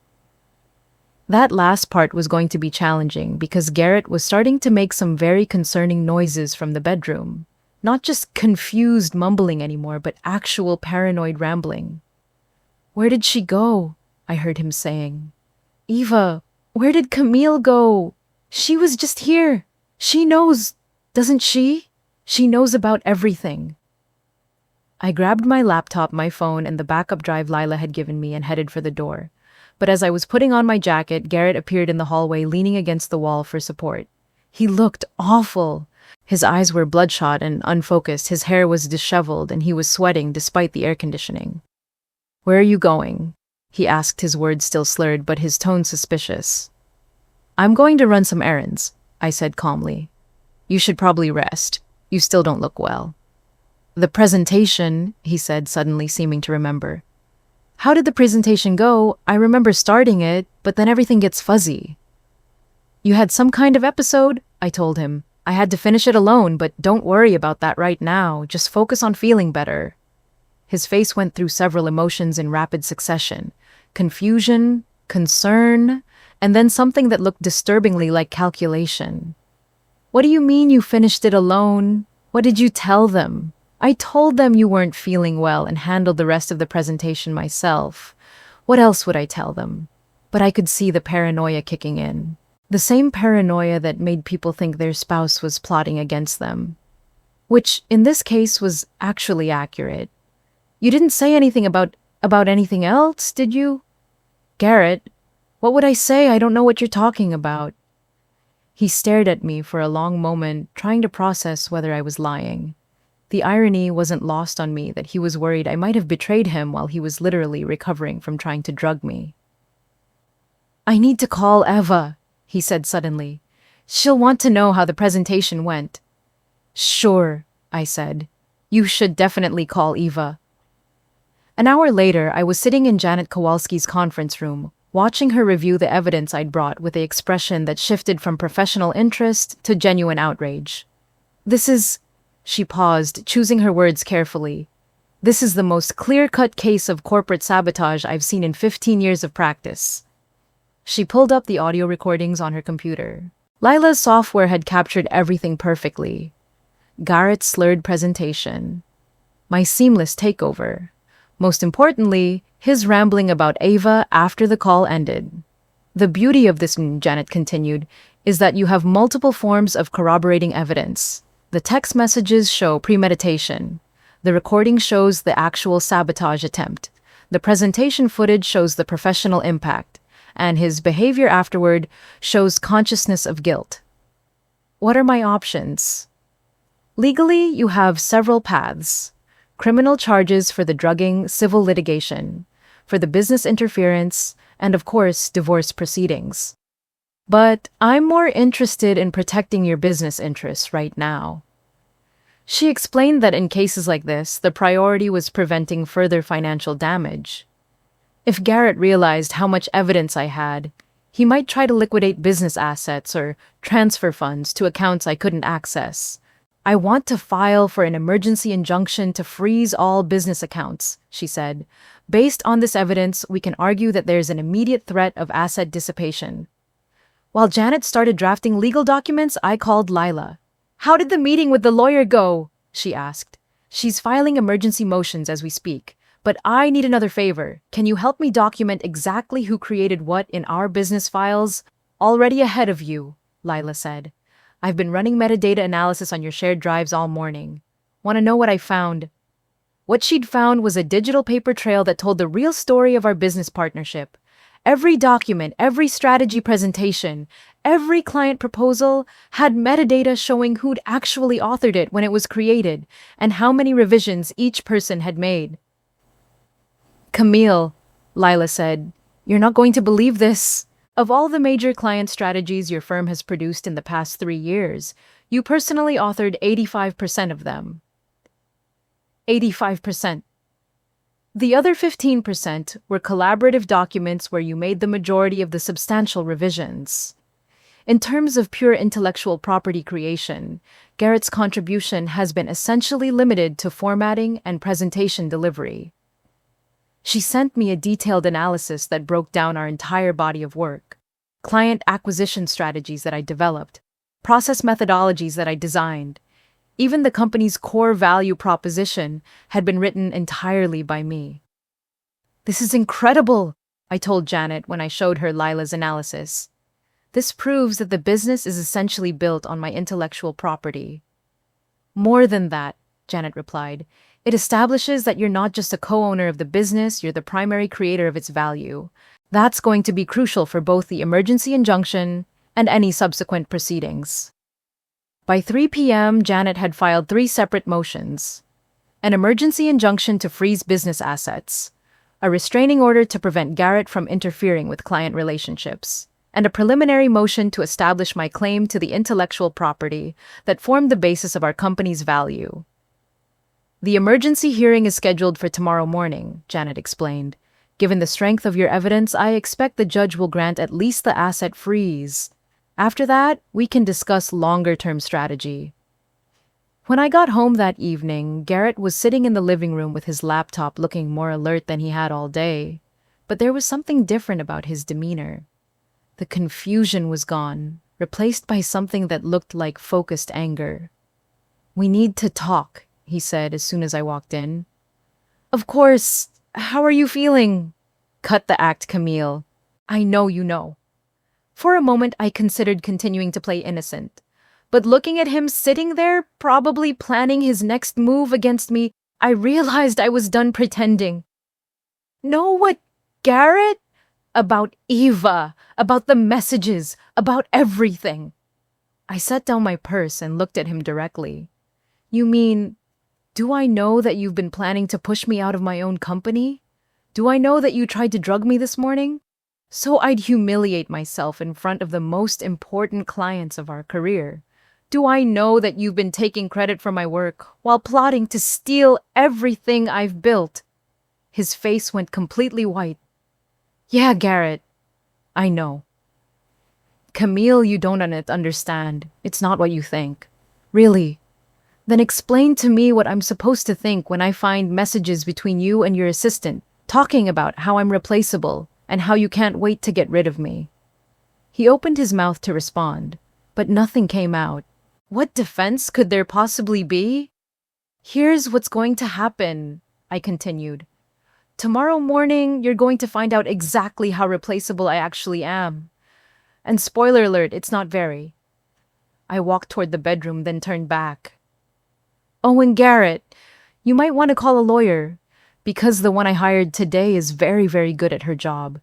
That last part was going to be challenging because Garrett was starting to make some very concerning noises from the bedroom. Not just confused mumbling anymore, but actual paranoid rambling. "Where did she go?" I heard him saying. "Eva, where did Camille go? She was just here. She knows, doesn't she? She knows about everything." I grabbed my laptop, my phone, and the backup drive Lila had given me and headed for the door. But as I was putting on my jacket, Garrett appeared in the hallway, leaning against the wall for support. He looked awful. His eyes were bloodshot and unfocused, his hair was disheveled, and he was sweating despite the air conditioning. "Where are you going?" he asked, his words still slurred, but his tone suspicious. "I'm going to run some errands," I said calmly. "You should probably rest. You still don't look well." The presentation, he said, suddenly seeming to remember. How did the presentation go? I remember starting it, but then everything gets fuzzy. You had some kind of episode? I told him. I had to finish it alone, but don't worry about that right now. Just focus on feeling better. His face went through several emotions in rapid succession. Confusion, concern, and then something that looked disturbingly like calculation. What do you mean you finished it alone? What did you tell them? I told them you weren't feeling well and handled the rest of the presentation myself. What else would I tell them? But I could see the paranoia kicking in. The same paranoia that made people think their spouse was plotting against them. Which, in this case, was actually accurate. You didn't say anything about anything else, did you? Garrett, what would I say? I don't know what you're talking about. He stared at me for a long moment, trying to process whether I was lying. The irony wasn't lost on me that he was worried I might have betrayed him while he was literally recovering from trying to drug me. I need to call Eva, he said suddenly. She'll want to know how the presentation went. Sure, I said. You should definitely call Eva. An hour later, I was sitting in Janet Kowalski's conference room, watching her review the evidence I'd brought with the expression that shifted from professional interest to genuine outrage. She paused, choosing her words carefully. This is the most clear-cut case of corporate sabotage I've seen in 15 years of practice. She pulled up the audio recordings on her computer. Lila's software had captured everything perfectly. Garrett's slurred presentation. My seamless takeover. Most importantly, his rambling about Ava after the call ended. The beauty of this, Janet continued, is that you have multiple forms of corroborating evidence. The text messages show premeditation. The recording shows the actual sabotage attempt. The presentation footage shows the professional impact. And his behavior afterward shows consciousness of guilt. What are my options? Legally, you have several paths. Criminal charges for the drugging, civil litigation, for the business interference, and of course, divorce proceedings. But I'm more interested in protecting your business interests right now. She explained that in cases like this, the priority was preventing further financial damage. If Garrett realized how much evidence I had, he might try to liquidate business assets or transfer funds to accounts I couldn't access. I want to file for an emergency injunction to freeze all business accounts, she said. Based on this evidence, we can argue that there's an immediate threat of asset dissipation. While Janet started drafting legal documents, I called Lila. How did the meeting with the lawyer go? She asked. She's filing emergency motions as we speak. But I need another favor. Can you help me document exactly who created what in our business files? Already ahead of you, Lila said. I've been running metadata analysis on your shared drives all morning. Want to know what I found? What she'd found was a digital paper trail that told the real story of our business partnership. Every document, every strategy presentation, every client proposal had metadata showing who'd actually authored it when it was created and how many revisions each person had made. Camille, Lila said, you're not going to believe this. Of all the major client strategies your firm has produced in the past 3 years, you personally authored 85% of them. 85%. The other 15% were collaborative documents where you made the majority of the substantial revisions. In terms of pure intellectual property creation, Garrett's contribution has been essentially limited to formatting and presentation delivery. She sent me a detailed analysis that broke down our entire body of work, client acquisition strategies that I developed, process methodologies that I designed. Even the company's core value proposition had been written entirely by me. This is incredible, I told Janet when I showed her Lila's analysis. This proves that the business is essentially built on my intellectual property. More than that, Janet replied. It establishes that you're not just a co-owner of the business, you're the primary creator of its value. That's going to be crucial for both the emergency injunction and any subsequent proceedings. By 3 p.m., Janet had filed 3 separate motions. An emergency injunction to freeze business assets, a restraining order to prevent Garrett from interfering with client relationships, and a preliminary motion to establish my claim to the intellectual property that formed the basis of our company's value. The emergency hearing is scheduled for tomorrow morning, Janet explained. Given the strength of your evidence, I expect the judge will grant at least the asset freeze. After that, we can discuss longer-term strategy. When I got home that evening, Garrett was sitting in the living room with his laptop looking more alert than he had all day. But there was something different about his demeanor. The confusion was gone, replaced by something that looked like focused anger. "We need to talk," he said as soon as I walked in. "Of course. How are you feeling?" "Cut the act, Camille. I know you know." For a moment, I considered continuing to play innocent. But looking at him sitting there, probably planning his next move against me, I realized I was done pretending. "Know what, Garrett? About Eva, about the messages, about everything." I set down my purse and looked at him directly. "You mean, do I know that you've been planning to push me out of my own company? Do I know that you tried to drug me this morning? So I'd humiliate myself in front of the most important clients of our career? Do I know that you've been taking credit for my work while plotting to steal everything I've built?" His face went completely white. "Yeah, Garrett, I know." "Camille, you don't understand. It's not what you think." "Really? Then explain to me what I'm supposed to think when I find messages between you and your assistant talking about how I'm replaceable and how you can't wait to get rid of me." He opened his mouth to respond, but nothing came out. What defense could there possibly be? "Here's what's going to happen," I continued. "Tomorrow morning, you're going to find out exactly how replaceable I actually am. And spoiler alert, it's not very." I walked toward the bedroom, then turned back. "Oh, and Garrett, you might want to call a lawyer, because the one I hired today is very, very good at her job."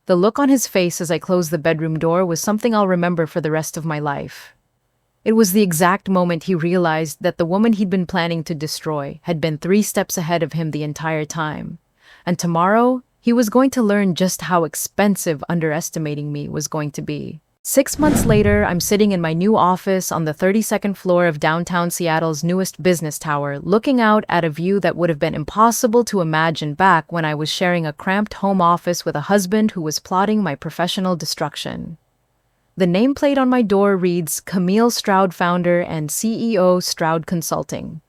The look on his face as I closed the bedroom door was something I'll remember for the rest of my life. It was the exact moment he realized that the woman he'd been planning to destroy had been 3 steps ahead of him the entire time. And tomorrow, he was going to learn just how expensive underestimating me was going to be. 6 months later, I'm sitting in my new office on the 32nd floor of downtown Seattle's newest business tower, looking out at a view that would have been impossible to imagine back when I was sharing a cramped home office with a husband who was plotting my professional destruction. The nameplate on my door reads Camille Stroud, founder and CEO, Stroud Consulting.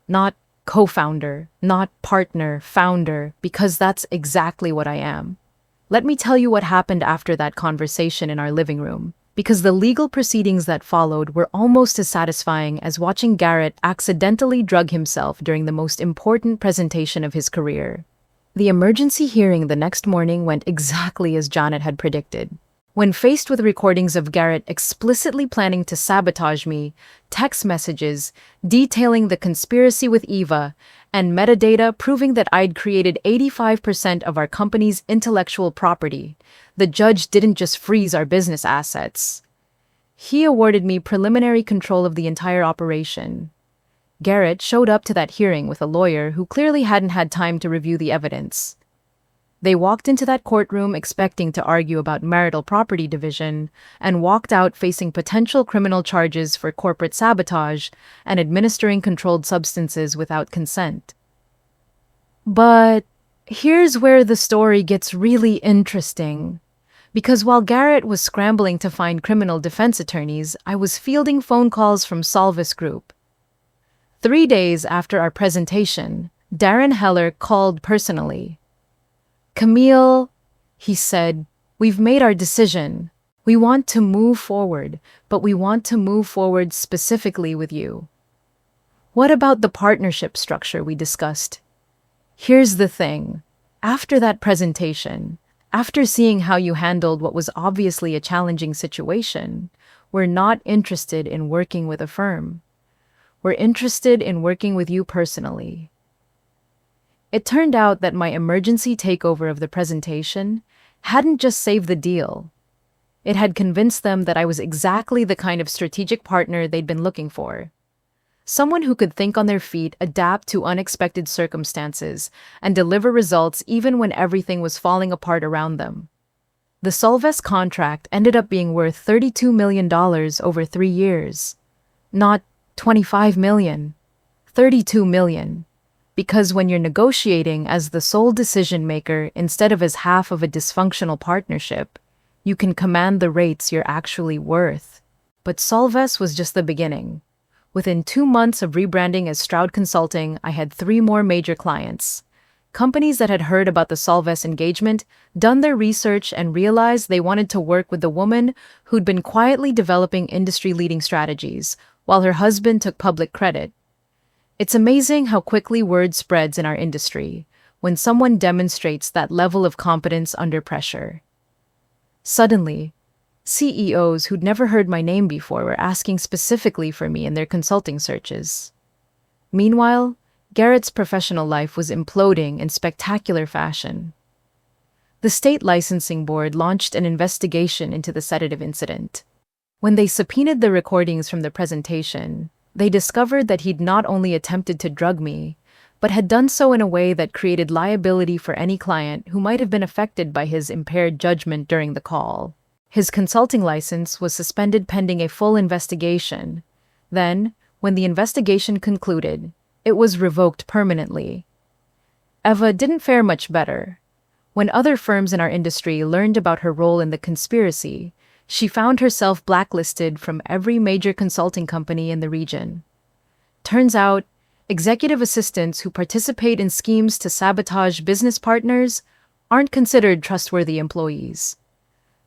Not co-founder, not partner, founder, because that's exactly what I am. Let me tell you what happened after that conversation in our living room, because the legal proceedings that followed were almost as satisfying as watching Garrett accidentally drug himself during the most important presentation of his career. The emergency hearing the next morning went exactly as Janet had predicted. When faced with recordings of Garrett explicitly planning to sabotage me, text messages detailing the conspiracy with Eva, and metadata proving that I'd created 85% of our company's intellectual property, the judge didn't just freeze our business assets. He awarded me preliminary control of the entire operation. Garrett showed up to that hearing with a lawyer who clearly hadn't had time to review the evidence. They walked into that courtroom expecting to argue about marital property division and walked out facing potential criminal charges for corporate sabotage and administering controlled substances without consent. But here's where the story gets really interesting. Because while Garrett was scrambling to find criminal defense attorneys, I was fielding phone calls from Solvis Group. 3 days after our presentation, Darren Heller called personally. "Camille," he said, "we've made our decision. We want to move forward, but we want to move forward specifically with you." "What about the partnership structure we discussed?" "Here's the thing. After that presentation, after seeing how you handled what was obviously a challenging situation, we're not interested in working with a firm. We're interested in working with you personally." It turned out that my emergency takeover of the presentation hadn't just saved the deal. It had convinced them that I was exactly the kind of strategic partner they'd been looking for. Someone who could think on their feet, adapt to unexpected circumstances, and deliver results even when everything was falling apart around them. The Solves contract ended up being worth $32 million over 3 years. Not $25 million. 32 million. Because when you're negotiating as the sole decision maker instead of as half of a dysfunctional partnership, you can command the rates you're actually worth. But Solves was just the beginning. Within 2 months of rebranding as Stroud Consulting, I had 3 more major clients. Companies that had heard about the Solves engagement, done their research, and realized they wanted to work with the woman who'd been quietly developing industry-leading strategies, while her husband took public credit. It's amazing how quickly word spreads in our industry when someone demonstrates that level of competence under pressure. Suddenly, CEOs who'd never heard my name before were asking specifically for me in their consulting searches. Meanwhile, Garrett's professional life was imploding in spectacular fashion. The state licensing board launched an investigation into the sedative incident. When they subpoenaed the recordings from the presentation, they discovered that he'd not only attempted to drug me, but had done so in a way that created liability for any client who might have been affected by his impaired judgment during the call. His consulting license was suspended pending a full investigation. Then, when the investigation concluded, it was revoked permanently. Eva didn't fare much better. When other firms in our industry learned about her role in the conspiracy, she found herself blacklisted from every major consulting company in the region. Turns out, executive assistants who participate in schemes to sabotage business partners aren't considered trustworthy employees.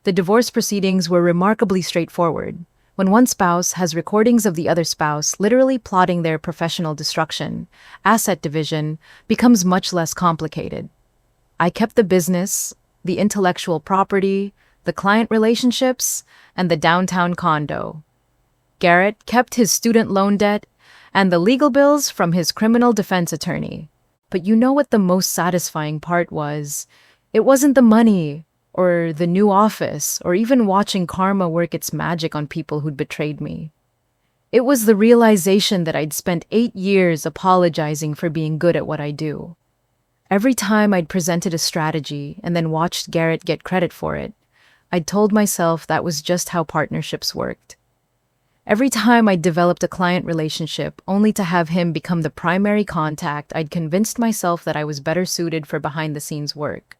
The divorce proceedings were remarkably straightforward. When one spouse has recordings of the other spouse literally plotting their professional destruction, asset division becomes much less complicated. I kept the business, the intellectual property, the client relationships, and the downtown condo. Garrett kept his student loan debt and the legal bills from his criminal defense attorney. But you know what the most satisfying part was? It wasn't the money, or the new office, or even watching karma work its magic on people who'd betrayed me. It was the realization that I'd spent 8 years apologizing for being good at what I do. Every time I'd presented a strategy and then watched Garrett get credit for it, I'd told myself that was just how partnerships worked. Every time I'd developed a client relationship only to have him become the primary contact, I'd convinced myself that I was better suited for behind-the-scenes work.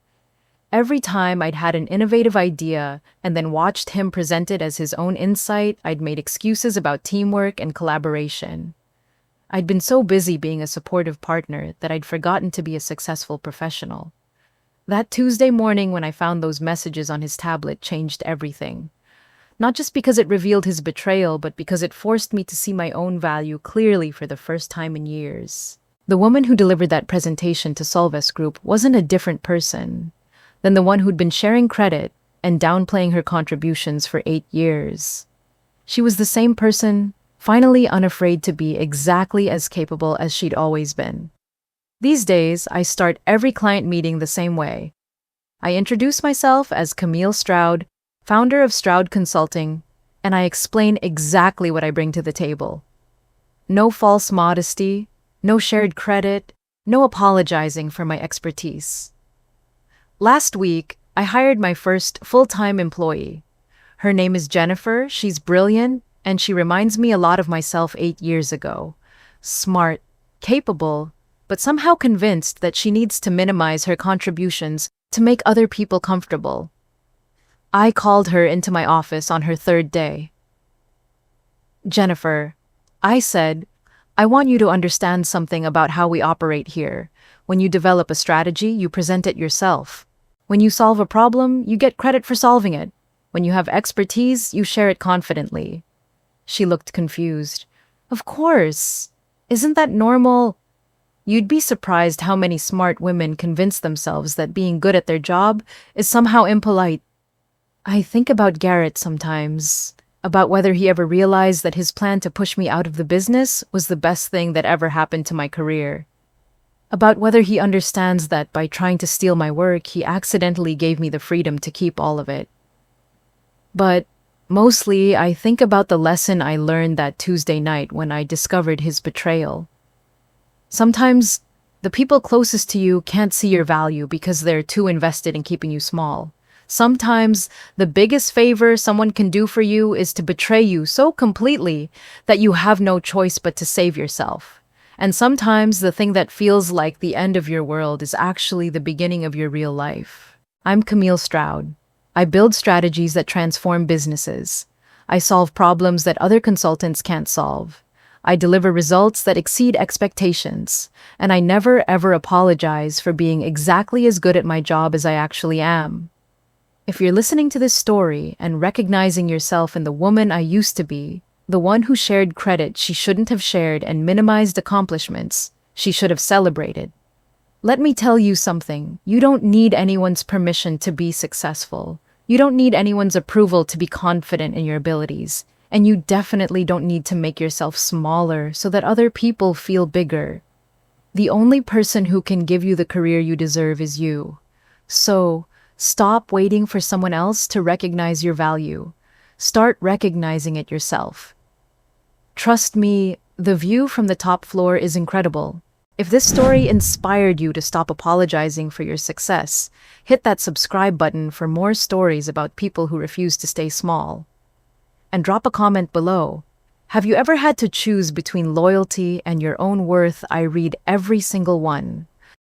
Every time I'd had an innovative idea and then watched him present it as his own insight, I'd made excuses about teamwork and collaboration. I'd been so busy being a supportive partner that I'd forgotten to be a successful professional. That Tuesday morning when I found those messages on his tablet changed everything. Not just because it revealed his betrayal, but because it forced me to see my own value clearly for the first time in years. The woman who delivered that presentation to Solves Group wasn't a different person than the one who'd been sharing credit and downplaying her contributions for 8 years. She was the same person, finally unafraid to be exactly as capable as she'd always been. These days, I start every client meeting the same way. I introduce myself as Camille Stroud, founder of Stroud Consulting, and I explain exactly what I bring to the table. No false modesty, no shared credit, no apologizing for my expertise. Last week, I hired my first full-time employee. Her name is Jennifer, she's brilliant, and she reminds me a lot of myself 8 years ago. Smart, capable, but somehow convinced that she needs to minimize her contributions to make other people comfortable. I called her into my office on her 3rd day. Jennifer, I said, I want you to understand something about how we operate here. When you develop a strategy, you present it yourself. When you solve a problem, you get credit for solving it. When you have expertise, you share it confidently. She looked confused. Of course. Isn't that normal? You'd be surprised how many smart women convince themselves that being good at their job is somehow impolite. I think about Garrett sometimes, about whether he ever realized that his plan to push me out of the business was the best thing that ever happened to my career. About whether he understands that by trying to steal my work, he accidentally gave me the freedom to keep all of it. But mostly, I think about the lesson I learned that Tuesday night when I discovered his betrayal. Sometimes, the people closest to you can't see your value because they're too invested in keeping you small. Sometimes, the biggest favor someone can do for you is to betray you so completely that you have no choice but to save yourself. And sometimes the thing that feels like the end of your world is actually the beginning of your real life. I'm Camille Stroud. I build strategies that transform businesses. I solve problems that other consultants can't solve. I deliver results that exceed expectations. And I never ever apologize for being exactly as good at my job as I actually am. If you're listening to this story and recognizing yourself in the woman I used to be, the one who shared credit she shouldn't have shared and minimized accomplishments she should have celebrated, let me tell you something. You don't need anyone's permission to be successful. You don't need anyone's approval to be confident in your abilities. And you definitely don't need to make yourself smaller so that other people feel bigger. The only person who can give you the career you deserve is you. So, stop waiting for someone else to recognize your value. Start recognizing it yourself. Trust me, the view from the top floor is incredible. If this story inspired you to stop apologizing for your success, hit that subscribe button for more stories about people who refuse to stay small. And drop a comment below. Have you ever had to choose between loyalty and your own worth? I read every single one.